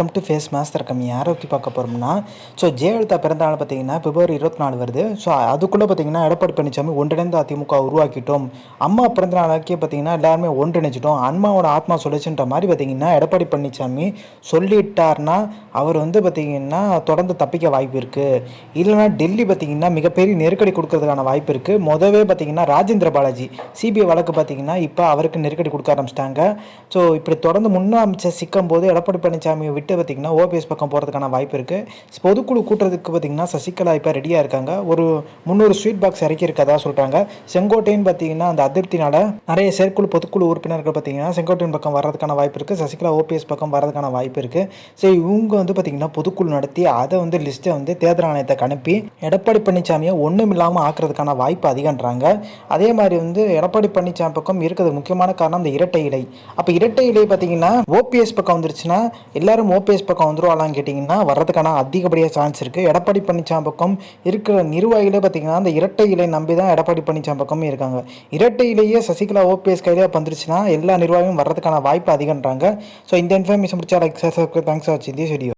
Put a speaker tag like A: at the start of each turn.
A: Welcome to face master கம்மி. யாரை பற்றி பார்க்க போகிறோம்னா, ஜெயலலிதா பிறந்தநாள் பார்த்தீங்கன்னா பிப்ரவரி 24 வருது. அதுக்குள்ளே பார்த்தீங்கன்னா எடப்பாடி பழனிசாமி ஒன்றிணைந்த அதிமுக உருவாக்கிட்டோம், அம்மா பிறந்தநாளைக்கே பார்த்தீங்கன்னா எல்லாருமே ஒன்றிணைச்சிட்டோம், அம்மாவோட ஆத்மா சொல்லிச்சுன்ற மாதிரி பார்த்தீங்கன்னா எடப்பாடி பழனிசாமி சொல்லிட்டார்னா அவர் பார்த்தீங்கன்னா தொடர்ந்து தப்பிக்க வாய்ப்பு இருக்குது. இல்லைனா டெல்லி பார்த்தீங்கன்னா மிகப்பெரிய நெருக்கடி கொடுக்கறதுக்கான வாய்ப்பு இருக்குது. முதவே பார்த்தீங்கன்னா ராஜேந்திர பாலாஜி சிபிஐ வழக்கு பார்த்தீங்கன்னா இப்போ அவருக்கு நெருக்கடி கொடுக்க ஆரம்பிச்சிட்டாங்க. இப்படி தொடர்ந்து முன்னாள் அமைச்சர் சிக்கும் போது எடப்பாடி பழனிசாமியை விட்டு பார்த்தீங்கன்னா ஓபிஎஸ் பக்கம் போகிறதுக்கான வாய்ப்பு இருக்குது. பொதுக்குழு கூட்டுறதுக்கு பார்த்தீங்கன்னா சசிகலா இப்போ ரெடியாக இருக்காங்க. ஒரு 300 ஸ்வீட் பாக்ஸ் இறக்கி இருக்கதா சொல்கிறாங்க. செங்கோட்டையன் பார்த்தீங்கன்னா அந்த அதிருப்தினால நிறைய செயற்குழு பொதுக்குழு உறுப்பினர்கள் பார்த்தீங்கன்னா செங்கோட்டையன் பக்கம் வர்றதுக்கான வாய்ப்பு இருக்குது. சசிகலா ஓபிஎஸ் பக்கம் வர்றதுக்கான வாய்ப்பு இருக்குது. இவங்க பார்த்தீங்கன்னா பொதுக்குழு நடத்தி அதை லிஸ்ட்டை தேர்தல் ஆணையத்தை அனுப்பி எடப்பாடி பழனிசாமியை ஒன்றும் இல்லாமல் ஆக்குறதுக்கான வாய்ப்பு அதிகன்றாங்க. அதே மாதிரி எடப்பாடி பழனிசாமி பக்கம் இருக்கிறது முக்கியமான காரணம் இந்த இரட்டை இலை. அப்போ இரட்டை இலை பார்த்தீங்கன்னா ஓபிஎஸ் பக்கம் வந்துருச்சுன்னா எல்லாரும் ஓபிஎஸ் பக்கம் வந்துருவாங்களான்னு கேட்டிங்கன்னா வர்றதுக்கான அதிகப்படியாக சான்ஸ் இருக்குது. எடப்பாடி பழனிசாமி பக்கம் இருக்கிற நிர்வாகிகளே பார்த்தீங்கன்னா அந்த இரட்டை இலை நம்பி தான் எடப்பாடி பழனிசாமி பக்கமே இருக்காங்க. இரட்டை இலையே சசிகலா ஓபிஎஸ் கையிலே வந்துருச்சுன்னா எல்லா நிர்வாகியும் வர்றதுக்கான வாய்ப்பு அதிகன்றாங்க. இந்த இன்ஃபர்மேஷன் பிடிச்சா லைக் தேங்க்ஸ் ஃபார் வாட்சிங் திஸ் வீடியோ.